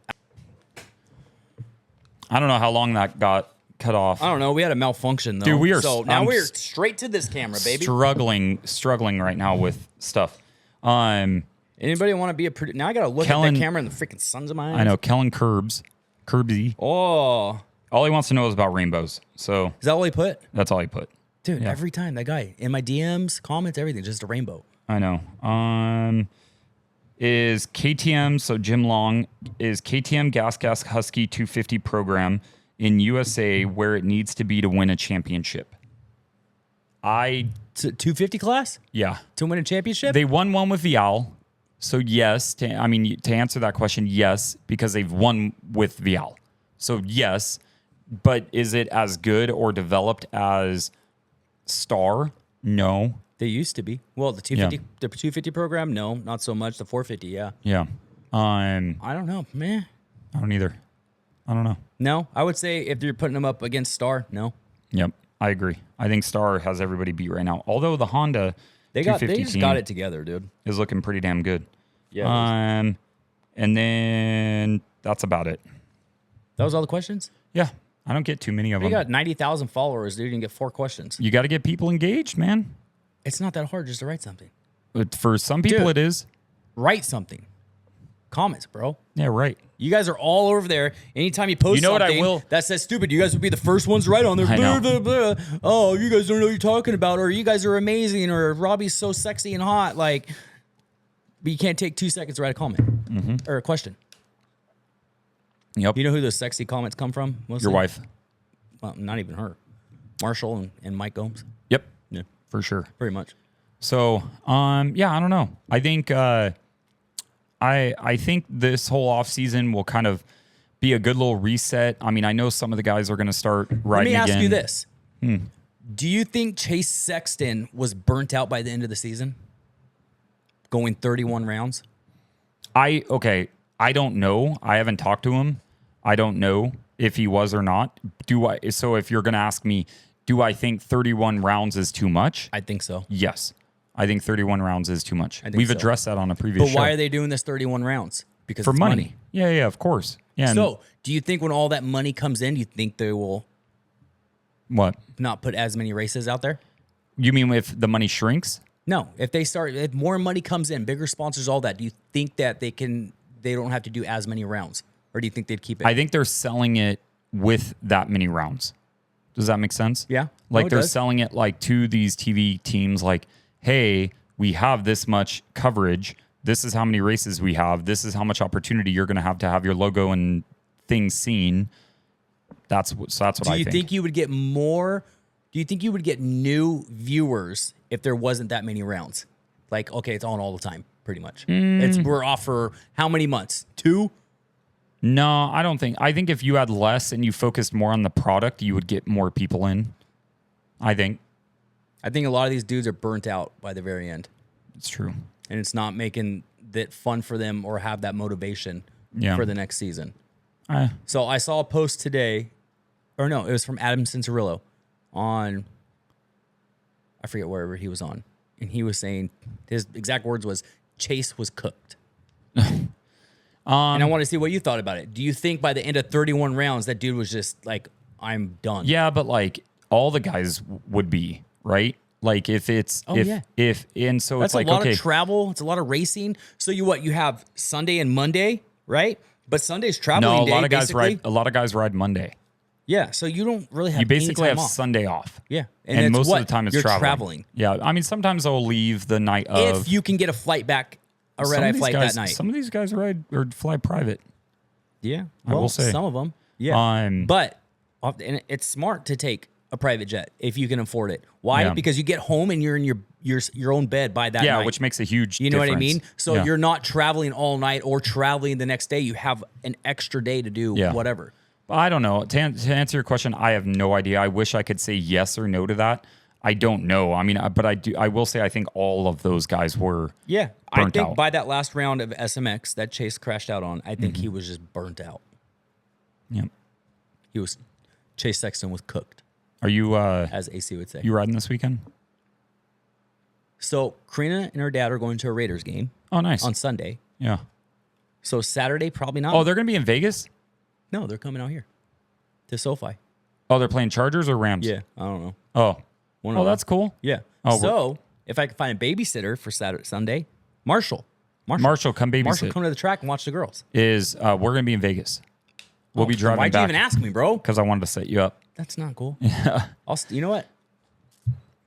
I don't know how long that got cut off. I don't know. We had a malfunction though. Dude, we are- So now I'm we're straight to this camera, baby. Struggling right now with stuff. Anybody want to be a producer? Now I got to look at Kellen- that camera and the freaking suns of my eyes. I know Kellen Curbsy. Oh, All he wants to know is about rainbows. So is that all he put? that's all he put. Dude, Yeah. every time that guy in my DMs, comments, everything, just a rainbow. I know. Is KTM, so Jim Long, is KTM Gas Husky 250 program in USA where it needs to be to win a championship? To 250 class Yeah. to win a championship? They won one with Vial. So yes, to answer that question, yes, because they've won with Vial. So yes, But is it as good or developed as Star? No. They used to be. Well, the 250, the 250 program, no, not so much. The 450, yeah. Yeah. I don't know, man. I don't either. I don't know. No, I would say if you're putting them up against Star, no. Yep, I agree. I think Star has everybody beat right now. Although the Honda They just got it together, dude. is looking pretty damn good. Yeah. And then that's about it. That was all the questions? Yeah, I don't get too many of You them. got 90,000 followers, dude. You can get 4 questions. You got to get people engaged, man. It's not that hard just to write something. But for some people, Dude. it is. Write something. Comments, bro. Yeah, right. You guys are all over there. Anytime you post You know what I something will- that says stupid, you guys would be the first ones right on there. I Blah, know. blah, blah. Oh, you guys don't know what you're talking about, or you guys are amazing, or Robbie's so sexy and hot. Like, but you can't take 2 seconds to write a comment or a question. Yep. You know who those sexy comments come from? Mostly? Your wife. Well, not even her. Marshall and Mike Gomes. Yep. Yeah, For sure. pretty much. So, yeah, I don't know. I think I think this whole off season will kind of be a good little reset. I mean, I know some of the guys are going to start riding Let me again. ask you this. Do you think Chase Sexton was burnt out by the end of the season? Going 31 rounds? I don't know. I haven't talked to him. I don't know if he was or not. So if you're going to ask me, do I think 31 rounds is too much? I think so. Yes. I think 31 rounds is too much. think We've so. addressed that on a previous But show. why are they doing this 31 rounds? Because For it's money. Yeah, of course. Yeah. and So, do you think when all that money comes in, do you think they will what? not put as many races out there? You mean if the money shrinks? No. If more money comes in, bigger sponsors, all that, do you think that they don't have to do as many rounds? Or do you think they'd keep it? I think they're selling it with that many rounds. Does that make sense? Yeah. Like No, it they're does. selling it like to these TV teams like, hey, we have this much coverage. This is how many races we have. This is how much opportunity you're going to have your logo and things seen. That's what I think. Do you think you would get more? Do you think you would get new viewers if there wasn't that many rounds? Like, okay, it's on all the time, pretty much. We're off for how many months? 2? No, I don't think. I think if you had less and you focused more on the product, you would get more people in. I think I think a lot of these dudes are burnt out by the very end, it's true. and it's not making that fun for them or have that motivation Yeah. for the next season. I So I saw a post today, or no, it was from Adam Cincerillo on, I forget wherever he was on, and he was saying his exact words was Chase was cooked. And I want to see what you thought about it. Do you think by the end of 31 rounds that dude was just like, I'm done? Yeah, but like all the guys would be, right? Like if it's yeah. and so That's it's like a lot okay, of travel. It's a lot of racing. So you have Sunday and Monday, right? But Sunday's traveling no, a day, lot of guys basically. ride. A lot of guys ride Monday. Yeah, so you don't really have You basically any have time off. Sunday off. Yeah, and it's most what? of the time it's You're traveling. Yeah, I mean sometimes I'll leave the night of. If you can get a flight back, a Some red of eye these flight guys- that night. Some of these guys ride or fly private. Yeah, I will say. some of them. Yeah, Um, but and it's smart to take a private jet if you can afford it. Why? Yeah. Because you get home and you're in your own bed by that Yeah, night. which makes a huge. You know what I difference. mean? So Yeah. you're not traveling all night or traveling the next day. You have an extra day to do Yeah. whatever. I don't know. To answer your question, I have no idea. I wish I could say yes or no to that. I don't know. I mean, but I do. I will say I think all of those guys were. Yeah, I Burnt think out. by that last round of SMX that Chase crashed out on, I Mm-hmm. think he was just burnt out. Yeah. Chase Sexton was cooked, Are you as AC would say. you riding this weekend? So Karina and her dad are going to a Raiders game Oh, nice. on Sunday. Yeah. So Saturday probably not. Oh, they're gonna be in Vegas. No, they're coming out here to SoFi. Oh, they're playing Chargers or Rams. Yeah, I don't know. Oh. One Oh, of them. that's cool. Yeah. Oh, So if I can find a babysitter for Sunday, Marshall, Marshall, come babysit. Marshall, come to the track and watch the girls. We're gonna be in Vegas. We'll be driving Why'd back you even ask me, bro? because I wanted to set you up. That's not cool. Yeah. You know what?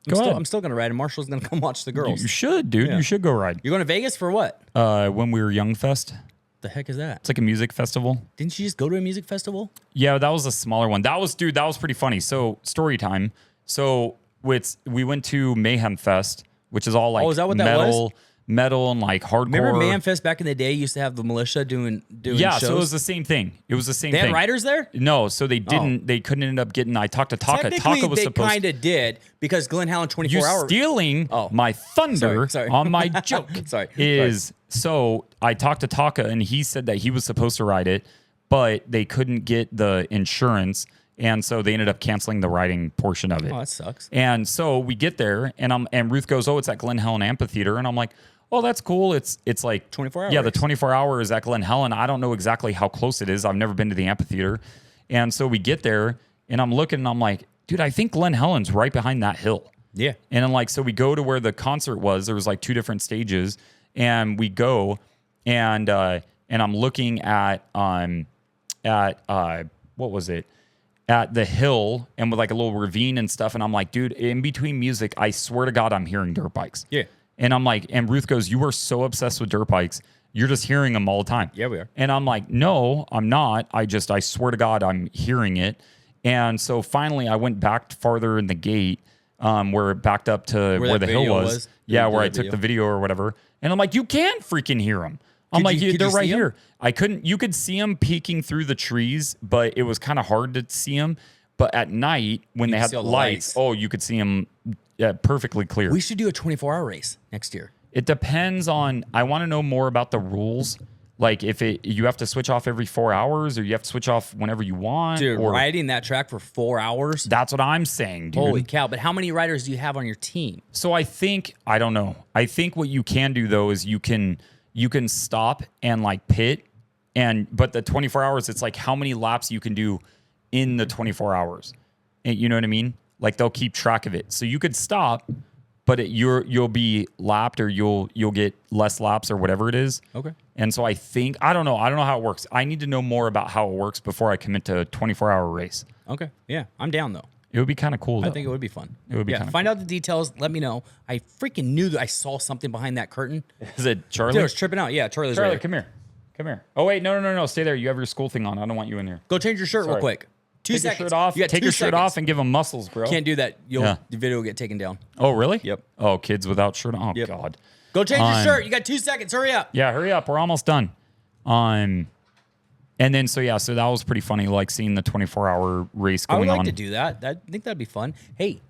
Go ahead. I'm still gonna ride, and Marshall's gonna come watch the girls. You should, dude. Yeah. You should go ride. You're going to Vegas for what? When we were Young Fest, The heck is that? it's like a music festival. Didn't you just go to a music festival? Yeah, that was a smaller one. That was pretty funny. So story time. So we went to Mayhem Fest, which is all like is that what that was? metal and like hardcore. Remember Manfest back in the day used to have the militia doing yeah, shows? so it was the same thing. It was the same They thing. had riders there? No, so they didn't. They couldn't end up getting. I talked to Taka. Technically, Taka was they supposed. kind of did because Glen Helen 24 You're hour. stealing my thunder Sorry. on my joke. Sorry. So I talked to Taka and he said that he was supposed to ride it, but they couldn't get the insurance, and so they ended up canceling the riding portion of it. Oh, that sucks. And so we get there, and Ruth goes, "Oh, it's at Glen Helen Amphitheater," and I'm like, "Oh, that's cool. It's like 24 hours. Yeah, the 24 hour is at Glen Helen. I don't know exactly how close it is. I've never been to the amphitheater." And so we get there, and I'm looking, and I'm like, "Dude, I think Glen Helen's right behind that hill." Yeah. And I'm like, so we go to where the concert was. There was like 2 different stages, and we go, and I'm looking at what was it? At the hill, and with like a little ravine and stuff. And I'm like, dude, in between music, I swear to God, I'm hearing dirt bikes. Yeah. And I'm like, and Ruth goes, "You are so obsessed with dirt bikes. You're just hearing them all the time." Yeah, we are. And I'm like, "No, I'm not. I swear to God, I'm hearing it." And so finally I went back farther in the gate, where it backed up to where the hill video was. Yeah, where I took the video or whatever. And I'm like, "You can freaking hear them." I'm like, "They're right here." I couldn't, you could see them peeking through the trees, but it was kind of hard to see them. But at night, when they had the lights, you could see them perfectly clear. We should do a 24-hour race next year. It depends on, I want to know more about the rules. Like if you have to switch off every 4 hours, or you have to switch off whenever you want. Dude, or riding that track for 4 hours? That's what I'm saying, dude. Holy cow. But how many riders do you have on your team? So I don't know. I think what you can do though is you can stop and like pit, but the 24 hours, it's like how many laps you can do in the 24 hours. And you know what I mean? Like they'll keep track of it. So you could stop, but you'll be lapped, or you'll get less laps or whatever it is. Okay. And so I don't know how it works. I need to know more about how it works before I commit to a 24-hour race. Okay. Yeah, I'm down though. It would be kind of cool though. I think it would be fun. It would be kinda find out the details. Let me know. I freaking knew that I saw something behind that curtain. Is it Charlie? Dude, I was tripping out. Yeah, Charlie's Charlie, right there. come here. Oh wait, no. Stay there. You have your school thing on. I don't want you in here. Go change your shirt real quick. 2 Take seconds. your shirt off. You got Take 2 your shirt seconds. off and give them muscles, bro. Can't do that. Yeah. The video will get taken down. Oh really? Yep. Oh, kids without shirt on. Oh Yep. God. Go change your shirt. You got 2 seconds. Hurry up. Yeah, hurry up. We're almost done. And then so that was pretty funny, like seeing the 24-hour race I going would like on. to do that. I think that'd be fun. Hey,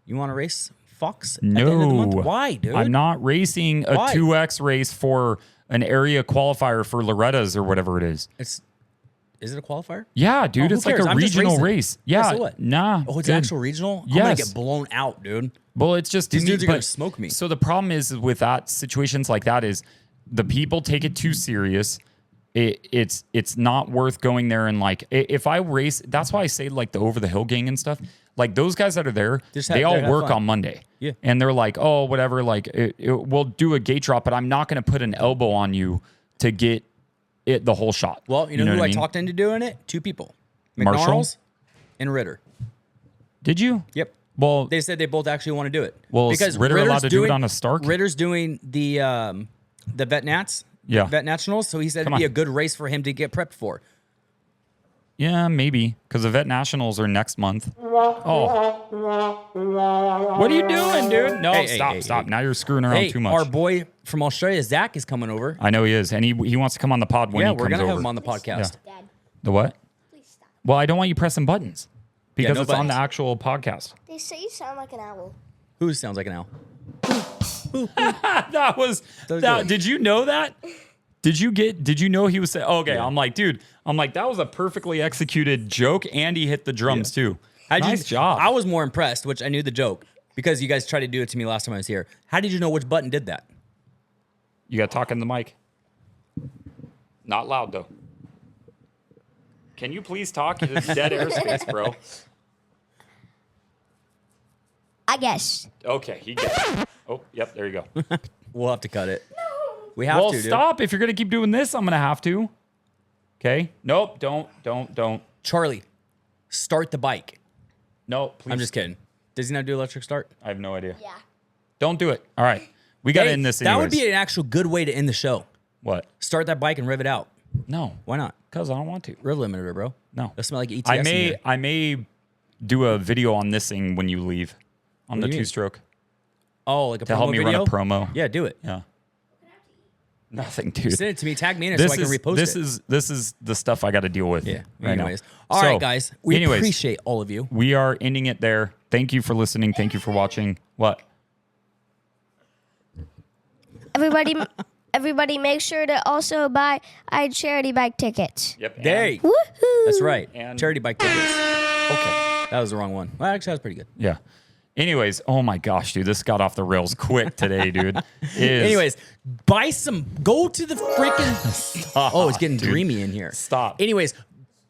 you want to race Fox at the end of the month? Why, dude? I'm not racing a 2X race for an area qualifier for Loretta's or whatever it is. Is it a qualifier? Yeah, dude, Oh, it's like a regional race. Yeah, so what? nah. Oh, it's good. actual regional? I'm Yes. going to get blown out, dude. Well, it's just These dudes are going to but- smoke me. So the problem is with that situations like that is the people take it too serious. It's not worth going there and like if I race. That's why I say like the over the hill gang and stuff. Like those guys that are there, they all work on Monday. Yeah, and they're like, oh, whatever. Like we'll do a gate drop, but I'm not going to put an elbow on you to get it the whole shot. Well, you know who I talked into doing it? 2 people, McNarls and Ritter. Did you? Yep. Well, they said they both actually want to do it. Well, because is Ritter allowed to do it on a Stark? Ritter's doing the Vet Nats. Yeah. Vet Nationals. So he said it'd be a good race for him to get prepped for. Yeah, maybe. Because the Vet Nationals are next month. Oh. What are you doing, dude? No, stop. Now you're screwing around too much. Our boy from Australia, Zach, is coming over. I know he is. And he wants to come on the pod when he comes over. Yeah, we're going to have him on the podcast. Yeah. The what? Please stop. Well, I don't want you pressing buttons. Because no it's on buttons. the actual podcast. They say you sound like an owl. Who sounds like an owl? That was... Did you know that? Did you know he was saying... Okay, yeah. I'm like, dude. That was a perfectly executed joke, and he hit the drums, too. Nice job. I was more impressed, which I knew the joke, because you guys tried to do it to me last time I was here. How did you know which button did that? You got to talk in the mic. Not loud, though. Can you please talk? It's dead airspace, bro. I guess. Okay, he gets it. Oh, yep, there you go. We'll have to cut it. We have to, dude. Stop. If you're going to keep doing this, I'm going to have to. Okay? Nope, don't. Charlie, start the bike. No, please. I'm just kidding. Does he not do electric start? I have no idea. Yeah. Don't do it. All right. We got to end this anyways. That would be an actual good way to end the show. What? Start that bike and rev it out. No. Why not? Because I don't want to. Rev limiter, bro. No. That smell like ETS in here. I may do a video on this thing when you leave. On the do you mean? two-stroke. Oh, like a To promo help me video? run a promo. Yeah, do it. Yeah. Nothing, dude. Send it to me. Tag me in it so I can repost it. This is the stuff I got to deal with. Yeah. Right Anyways. now. All right, guys. We appreciate all of you. We are ending it there. Thank you for listening. Thank you for watching. What? Everybody, make sure to also buy charity bike tickets. Yep. There. Woohoo! That's right. And- Charity bike tickets. Okay. That was the wrong one. Well, actually, that was pretty good. Yeah. Anyways, oh my gosh, dude, this got off the rails quick today, dude. Anyways, buy some. Go to the freaking. Stop, It's getting dude. dreamy in here. Stop. Anyways,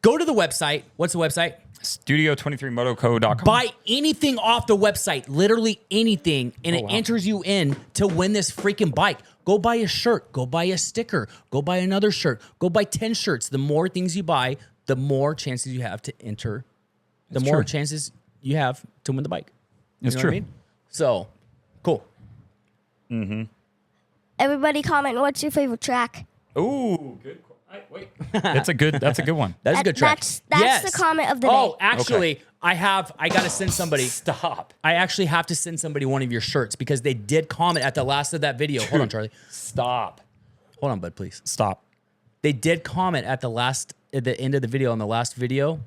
go to the website. What's the website? Studio23motoco.com. Buy anything off the website, literally anything, and it enters you in to win this freaking bike. Go buy a shirt. Go buy a sticker. Go buy another shirt. Go buy 10 shirts. The more things you buy, the more chances you have to enter. The more chances you have to win the bike. You It's know true. what I mean? So, cool. Everybody comment what's your favorite track. Ooh, good. Wait. That's a good one. That's a good track. That's the comment of the day. Oh, actually, I got to send somebody. Stop. I actually have to send somebody one of your shirts because they did comment at the last of that video. Hold on, Charlie. Stop. Hold on, bud, please. Stop. They did comment at the end of the video on the last video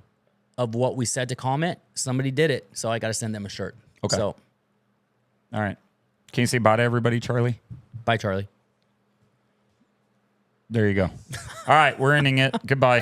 of what we said to comment. Somebody did it, so I got to send them a shirt. Okay. So, All right. Can you say bye to everybody, Charlie? bye, Charlie. There you go. All right, we're ending it. Goodbye.